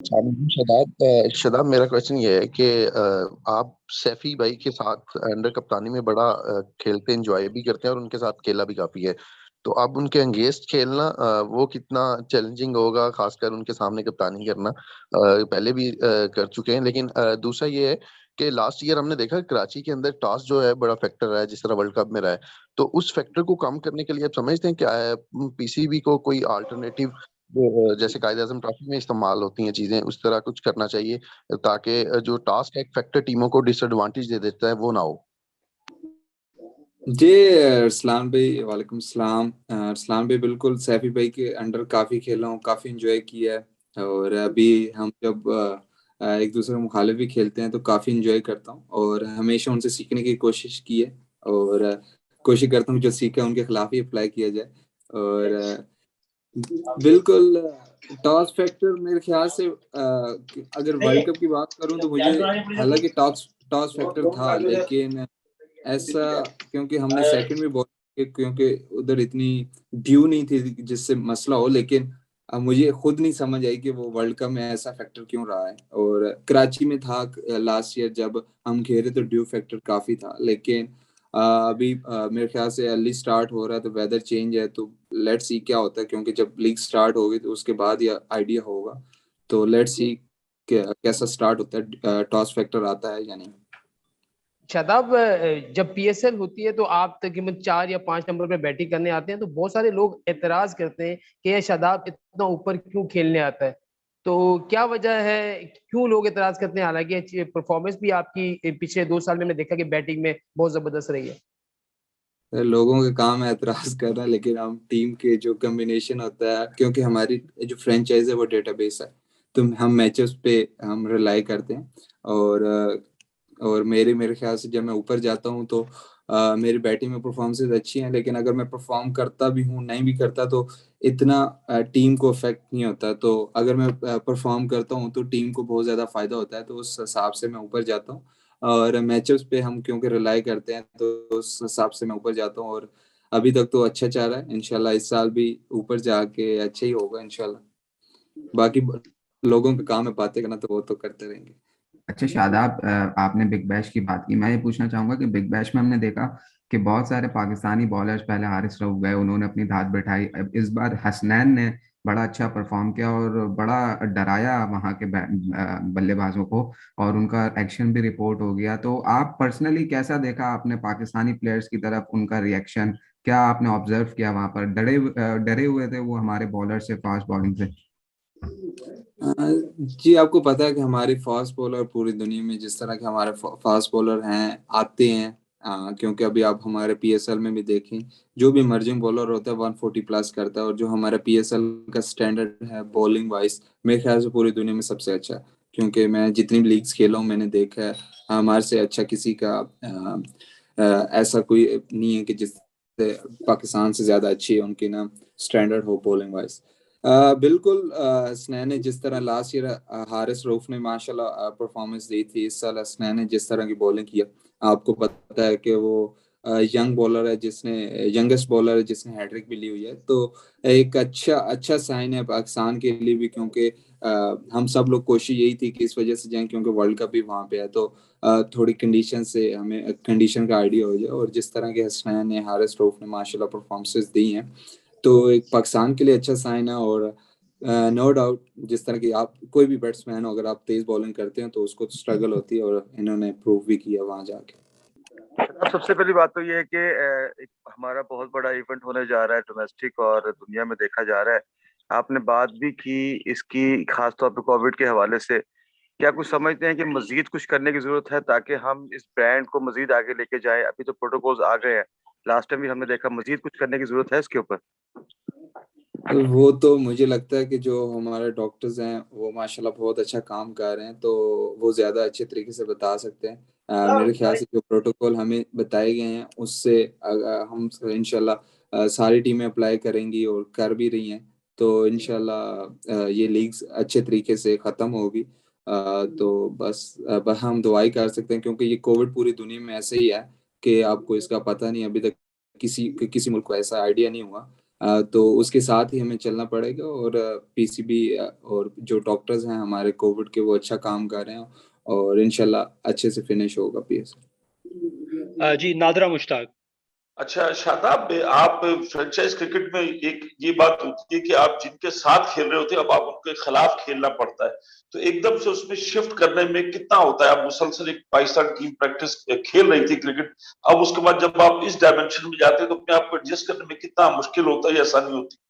शादाब शादाब, मेरा क्वेश्चन ये है कि आप सैफी भाई के साथ अंडर कप्तानी में बड़ा खेलते इंजॉय भी करते हैं और उनके साथ खेला भी काफी है। तो अब उनके अगेंस्ट खेलना वो कितना चैलेंजिंग होगा, खासकर उनके सामने कप्तानी करना। पहले भी कर चुके हैं, लेकिन दूसरा ये है कि लास्ट ईयर हमने देखा कराची के अंदर टॉस जो है बड़ा फैक्टर रहा है, जिस तरह वर्ल्ड कप में रहा है। तो उस फैक्टर को कम करने के लिए आप समझते हैं क्या है, पीसीबी को कोई अल्टरनेटिव वो जैसे कायदे आजम ट्रॉफी में इस्तेमाल होती हैं चीजें, उस तरह कुछ करना चाहिए ताकि जो टास्क एक फैक्टर टीमों को डिसएडवांटेज दे देता है वो ना हो। जी अरसलान भाई, वालेकुम सलाम। अरसलान भाई, बिल्कुल सैफी भाई के अंडर काफ़ी खेला हूँ, काफ़ी इंजॉय किया है। और अभी हम जब एक दूसरे के मुखालिफ भी खेलते हैं तो काफ़ी इंजॉय करता हूँ और हमेशा उनसे सीखने की कोशिश की है। और कोशिश करता हूँ जो सीखा है उनके खिलाफ ही अप्लाई किया जाए। और बिल्कुल टॉस फैक्टर मेरे ख्याल से अगर वर्ल्ड कप की बात करूं तो मुझे, हालांकि टॉस टॉस फैक्टर था, लेकिन ऐसा, क्योंकि हमने सेकंड में बॉल, क्योंकि उधर इतनी ड्यू नहीं थी जिससे मसला हो। लेकिन मुझे खुद नहीं समझ आई कि वो वर्ल्ड कप में ऐसा फैक्टर क्यों रहा है। और कराची में था लास्ट ईयर जब हम खेले तो ड्यू फैक्टर काफी था। लेकिन अभी मेरे ख्याल से अर्ली स्टार्ट हो रहा है तो वेदर चेंज है, तो लेट्स सी क्या होता है, क्योंकि जब लीग स्टार्ट होगी तो उसके बाद ये आइडिया होगा। तो लेट्स सी कैसा स्टार्ट होता है, टॉस फैक्टर आता है या नहीं। शादाब, जब पीएसएल होती है तो आप तकरीबन 4 या 5 नंबर पे बैटिंग करने आते हैं, तो बहुत सारे लोग एतराज करते हैं कि ये शादाब इतना ऊपर क्यों खेलने आता है। तो क्या वजह है, क्यों लोग एतराज करते हैं, हालांकि परफॉर्मेंस भी आपकी पिछले 2 साल में हमने देखा कि बैटिंग में बहुत जबरदस्त रही है। लोगों का काम है एतराज करना, लेकिन हम टीम के जो कम्बिनेशन होता है, क्योंकि हमारी जो फ्रेंचाइज है वो डेटाबेस है, तो हम मैचेस पे हम रिलाई करते हैं। और और मेरे मेरे ख्याल से जब मैं ऊपर जाता हूँ तो मेरी बैटिंग में परफॉर्मेंसेज अच्छी हैं। लेकिन अगर मैं परफॉर्म करता भी हूँ, नहीं भी करता, तो इतना टीम को इफेक्ट नहीं होता। तो अगर मैं परफॉर्म करता हूँ तो टीम को बहुत ज़्यादा फायदा होता है, तो उस हिसाब से मैं ऊपर जाता हूँ। और मैचेस पे हम क्योंकि रिलाई करते हैं तो उस हिसाब से मैं ऊपर जाता हूँ। और अभी तक तो अच्छा चल रहा है, इंशाल्लाह इस साल भी ऊपर जाके अच्छा ही होगा इंशाल्लाह। बाकी लोगों का काम है बातें करना, तो वो तो करते रहेंगे। अच्छा शादाब, आपने बिग बैश की बात की। मैं ये पूछना चाहूंगा कि बिग बैश में हमने देखा कि बहुत सारे पाकिस्तानी बॉलर्स, पहले हारिस रऊफ गए, उन्होंने अपनी धात बैठाई। अब इस बार हसनैन ने बड़ा अच्छा परफॉर्म किया और बड़ा डराया वहां के बल्लेबाजों को, और उनका एक्शन भी रिपोर्ट हो गया। तो आप पर्सनली कैसा देखा आपने पाकिस्तानी प्लेयर्स की तरफ, उनका रिएक्शन क्या आपने ऑब्जर्व किया वहां पर? डरे हुए थे वो हमारे बॉलर से, फास्ट बॉलिंग से? जी, आपको पता है कि हमारे फास्ट बॉलर पूरी दुनिया में जिस तरह के हमारे फास्ट बॉलर हैं आते हैं। क्योंकि अभी आप हमारे पीएसएल में भी देखें, जो भी इमर्जिंग बॉलर होता है 140 प्लस करता है। और जो हमारा पीएसएल का स्टैंडर्ड है बॉलिंग वाइज, मेरे ख्याल से पूरी दुनिया में सबसे अच्छा है। क्योंकि मैं जितनी भी लीग्स खेला हूँ मैंने देखा है, हमारे से अच्छा किसी का ऐसा कोई नहीं है कि जिससे पाकिस्तान से ज़्यादा अच्छी है उनकी ना स्टैंडर्ड हो बॉलिंग वाइज। बिल्कुल, हसनैन ने जिस तरह लास्ट ईयर हारिस रऊफ ने माशाल्लाह परफॉर्मेंस दी थी, इस साल हसनैन ने जिस तरह की बॉलिंग किया। आपको पता है कि वो यंग बॉलर है, जिसने यंगेस्ट बॉलर है जिसने हैट्रिक भी ली हुई है। तो एक अच्छा अच्छा साइन है पाकिस्तान के लिए भी, क्योंकि हम सब लोग कोशिश यही थी कि इस वजह से जाएं क्योंकि वर्ल्ड कप भी वहाँ पे है। तो थोड़ी कंडीशन से हमें कंडीशन का आइडिया हो जाए। और जिस तरह के हसनैन ने, हारिस रऊफ ने माशाल्लाह परफॉर्मेंसेस दी हैं, तो एक पाकिस्तान के लिए अच्छा साइन है। और नो डाउट, जिस तरह की आप कोई भी बैट्समैन हो, अगर आप तेज बॉलिंग करते हैं तो उसको स्ट्रगल होती है, और इन्होंने प्रूव भी किया वहां जाके। अब सबसे पहली बात तो ये है कि एक हमारा बहुत बड़ा इवेंट होने जा रहा है डोमेस्टिक, और दुनिया में देखा जा रहा है। आपने बात भी की इसकी, खास तौर पे कोविड के हवाले से। क्या कुछ समझते हैं कि मजीद कुछ करने की जरूरत है ताकि हम इस ब्रांड को मजीद आगे लेके जाएं? अभी तो प्रोटोकॉल्स आ गए हैं, लास्ट टाइम भी हमने देखा, मजीद कुछ करने की जरूरत है इसके ऊपर? वो तो मुझे लगता है कि जो हमारे डॉक्टर्स हैं वो माशाल्लाह बहुत अच्छा काम कर रहे हैं, तो वो ज़्यादा अच्छे तरीके से बता सकते हैं। मेरे ख्याल से जो प्रोटोकॉल हमें बताए गए हैं उससे हम इंशाल्लाह सारी टीमें अप्लाई करेंगी और कर भी रही हैं। तो इंशाल्लाह ये लीग्स अच्छे तरीके से ख़त्म होगी। तो बस हम दुआई कर सकते हैं, क्योंकि ये कोविड पूरी दुनिया में ऐसे ही है कि आपको इसका पता नहीं, अभी तक किसी किसी मुल्क को ऐसा आइडिया नहीं हुआ। तो उसके साथ ही हमें चलना पड़ेगा और पीसीबी और जो डॉक्टर्स हैं हमारे कोविड के वो अच्छा काम कर रहे हैं और इंशाल्लाह अच्छे से फिनिश होगा पीएसएल। जी नादरा मुश्ताक। अच्छा शादाब, आप फ्रेंचाइज क्रिकेट में एक ये बात होती है कि आप जिनके साथ खेल रहे होते हैं अब आप उनके खिलाफ खेलना पड़ता है, तो एकदम से उसमें शिफ्ट करने में कितना होता है? आप मुसलसल एक पाकिस्तान टीम प्रैक्टिस खेल रही थी क्रिकेट, अब उसके बाद जब आप इस डायमेंशन में जाते हैं तो अपने आप को एडजस्ट करने में कितना मुश्किल होता है या आसानी होती है?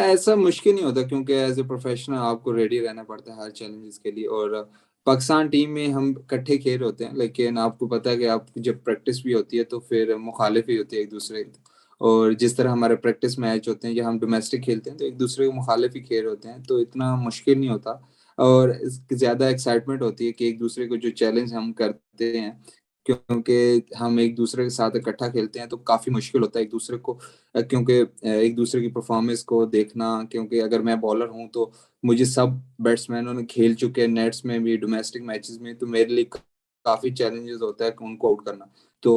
ऐसा मुश्किल नहीं होता क्योंकि एज ए प्रोफेशनल आपको रेडी रहना पड़ता है हर चैलेंजेस के लिए और पाकिस्तान टीम में हम इकट्ठे खेल होते हैं लेकिन आपको पता है कि आप जब प्रैक्टिस भी होती है तो फिर मुखालिफ ही होती है एक दूसरे की। और जिस तरह हमारे प्रैक्टिस मैच होते हैं या हम डोमेस्टिक खेलते हैं तो एक दूसरे के मुखालिफ ही खेल होते हैं तो इतना मुश्किल नहीं होता और ज़्यादा एक्साइटमेंट होती है कि एक दूसरे को जो चैलेंज हम करते हैं क्योंकि हम एक दूसरे के साथ इकट्ठा खेलते हैं तो काफ़ी मुश्किल होता है एक दूसरे को क्योंकि एक दूसरे की परफॉर्मेंस को देखना क्योंकि अगर मैं बॉलर हूं तो मुझे सब बैट्समैनों ने खेल चुके हैं नेट्स में भी डोमेस्टिक मैचेस में तो मेरे लिए काफी चैलेंजेस होता है कि उनको आउट करना। तो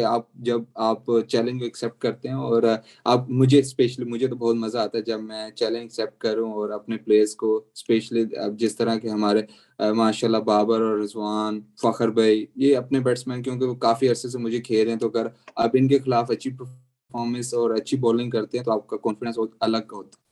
आप जब आप चैलेंज एक्सेप्ट करते हैं और आप मुझे तो बहुत मजा आता है जब मैं चैलेंज एक्सेप्ट करूं और अपने प्लेयर्स को स्पेशली जिस तरह के हमारे माशाल्लाह बाबर और रिजवान फखर भाई ये अपने बैट्समैन क्योंकि वो काफी अरसे से मुझे खेल रहे हैं तो अगर आप इनके खिलाफ अच्छी परफॉर्मेंस और अच्छी बॉलिंग करते हैं तो आपका कॉन्फिडेंस अलग होता है।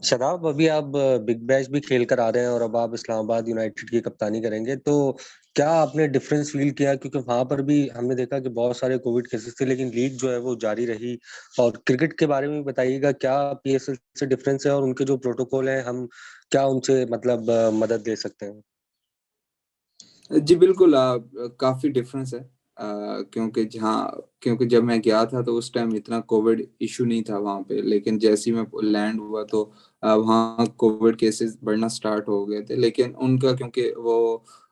शदाब, अभी आप बिग बैश भी खेल कर आ रहे हैं और अब आप इस्लामाबाद यूनाइटेड की कप्तानी करेंगे तो क्या आपने डिफरेंस फील किया क्योंकि वहां पर भी हमने देखा कि बहुत सारे कोविड केसेस थे लेकिन लीग जो है वो जारी रही। और क्रिकेट के बारे में बताइएगा क्या पीएसएल से डिफरेंस है और उनके जो प्रोटोकॉल है हम क्या उनसे मतलब मदद ले सकते हैं? जी बिल्कुल काफी डिफरेंस है क्योंकि जब मैं गया था तो उस टाइम इतना कोविड इशू नहीं था वहाँ पे लेकिन जैसे ही मैं लैंड हुआ तो वहाँ कोविड केसेस बढ़ना स्टार्ट हो गए थे लेकिन उनका क्योंकि वो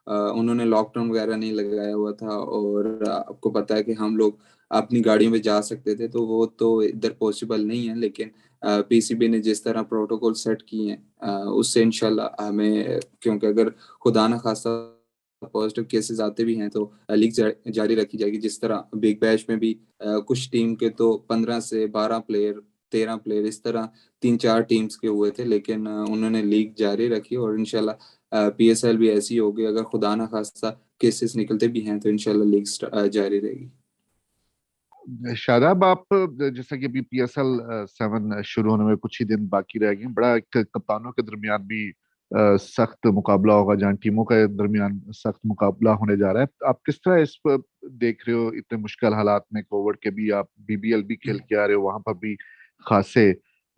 उन्होंने लॉकडाउन वगैरह नहीं लगाया हुआ था और आपको पता है कि हम लोग अपनी गाड़ियों में जा सकते थे तो वो तो इधर पॉसिबल नहीं है लेकिन पीसीबी ने जिस तरह प्रोटोकॉल सेट किए हैं उससे इंशाल्लाह हमें क्योंकि अगर खुदा न खास्ता पॉजिटिव केसेस आते भी हैं तो लीग जारी रखी जाएगी जिस तरह बिग बैश में भी कुछ टीम के तो 15 से 12 प्लेयर 13 प्लेयर इस तरह 3-4 टीम्स के हुए थे लेकिन उन्होंने लीग जारी रखी और इंशाल्लाह पीएसएल भी ऐसी होगी अगर खुदा ना खास्ता केसेस निकलते भी हैं तो इंशाल्लाह लीग जारी रहेगी। शादाब, आप जैसा कि अभी PSL 7 शुरू होने में कुछ ही दिन बाकी रह गए, बड़ा एक कप्तानों के दरमियान भी सख्त मुकाबला होगा जहाँ टीमों के दरमियान सख्त मुकाबला होने जा रहा है। आप किस तरह इस पर देख रहे हो? इतने मुश्किल हालात में कोविड के भी आप BBL भी खेल के आ रहे हो, वहां पर भी खासे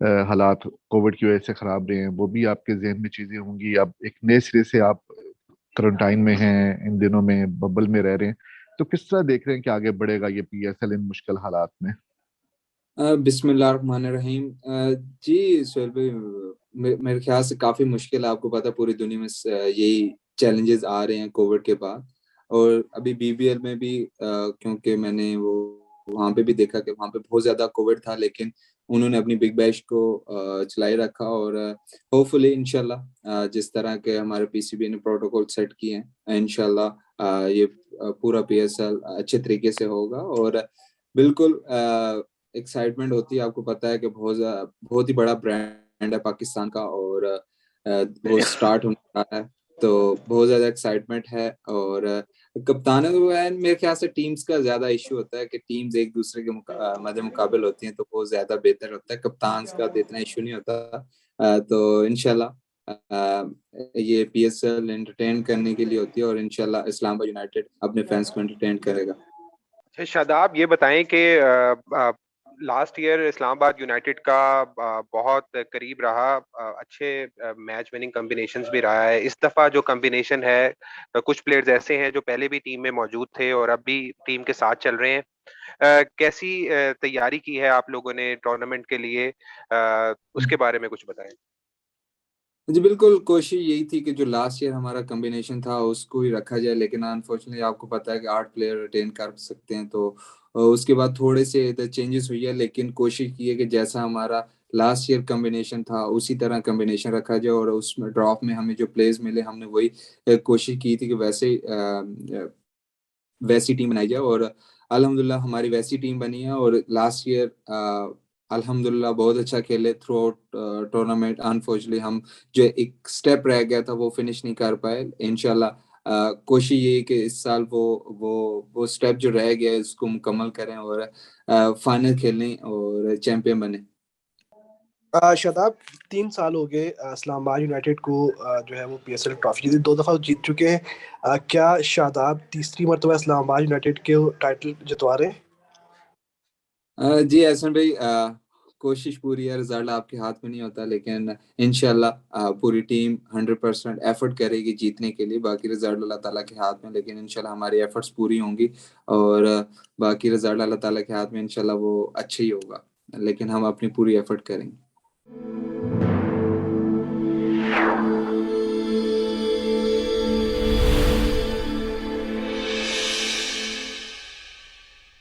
हालात कोविड की वजह से खराब रहे हैं, वो भी आपके जहन में चीजें होंगी। अब एक नए सिरे से आप क्वारंटाइन में हैं, इन दिनों में बबल में रह रहे हैं, तो किस तरह देख रहे हैं कि आगे बढ़ेगा ये PSL इन मुश्किल हालात में? बिस्मिल्लाहिर्रहमानिर्रहीम। जी सुहेल भाई मेरे ख्याल से काफ़ी मुश्किल है आपको पता है पूरी दुनिया में यही चैलेंजेस आ रहे हैं कोविड के बाद और अभी BBL में भी क्योंकि मैंने वो वहाँ पे भी देखा कि वहाँ पे बहुत ज़्यादा कोविड था लेकिन उन्होंने अपनी बिग बैश को चलाए रखा और होपफुली इंशाल्लाह जिस तरह के हमारे पीसीबी ने प्रोटोकॉल सेट किए हैं इंशाल्लाह ये पूरा PSL अच्छे तरीके से होगा और बिल्कुल एक्साइटमेंट होती है। आपको पता है कि बहुत ही बड़ा ब्रांड है पाकिस्तान का और वो स्टार्ट होने वाला है तो बहुत ज्यादा एक्साइटमेंट है और कप्तान मेरे ख्याल से टीम्स का ज्यादा इशू होता है कि टीम्स एक दूसरे के मध्य मुकाबले होती हैं तो बहुत ज्यादा बेहतर होता है, कप्तान का तो इतना इशू नहीं होता। तो इंशाल्लाह ये PSL एंटरटेन करने के लिए होती है और इंशाल्लाह इस्लामाबाद यूनाइटेड अपने फैंस को एंटरटेन करेगा। अच्छा शादाब, ये बताएं कि लास्ट ईयर इस्लामाबाद यूनाइटेड का बहुत करीब रहा, अच्छे मैच विनिंग कॉम्बिनेशंस भी रहा है। इस दफा जो कॉम्बिनेशन है कुछ प्लेयर्स ऐसे हैं जो पहले भी टीम में मौजूद थे और अब भी टीम के साथ चल रहे हैं। कैसी तैयारी की है आप लोगों ने टूर्नामेंट के लिए, उसके बारे में कुछ बताएं। जी बिल्कुल, कोशिश यही थी कि जो लास्ट ईयर हमारा कॉम्बिनेशन था उसको ही रखा जाए लेकिन अनफॉर्चुनेटली आपको पता है कि 8 प्लेयर रिटेन कर सकते हैं तो उसके बाद थोड़े से इधर चेंजेस हुई है लेकिन कोशिश की है कि जैसा हमारा लास्ट ईयर कॉम्बिनेशन था उसी तरह कॉम्बिनेशन रखा जाए और उसमें ड्रॉप में हमें जो प्लेयर्स मिले हमने वही कोशिश की थी कि वैसी टीम बनाई जाए और अल्हम्दुलिल्लाह हमारी वैसी टीम बनी है और लास्ट ईयर अल्हम्दुलिल्लाह बहुत अच्छा खेले थ्रू आउट टूर्नामेंट। अनफॉर्चुनेटली हम जो एक स्टेप रह गया था वो फिनिश नहीं कर पाए। इंशाल्लाह कोशिश ये है कि इस साल वो स्टेप जो रह गया है उसको मुकम्मल करें और फाइनल खेलें और चैंपियन बने। शादाब 3 साल हो गए इस्लामाबाद यूनाइटेड को जो है वो PSL ट्रॉफी जीती, 2 दफ़ा जीत चुके हैं। क्या शादाब तीसरी मरतबा इस्लामाबाद यूनाइटेड के टाइटल जितवा रहे हैं? जी एहसन भाई, कोशिश पूरी है, रिजल्ट आपके हाथ में नहीं होता, लेकिन इंशाल्लाह पूरी टीम 100% एफर्ट करेगी जीतने के लिए। बाकी रिजल्ट अल्लाह ताला के हाथ में, लेकिन इंशाल्लाह हमारी एफर्ट्स पूरी होंगी और बाकी रिजल्ट अल्लाह ताला के हाथ में, इंशाल्लाह वो अच्छा ही होगा, लेकिन हम अपनी पूरी एफर्ट करेंगे।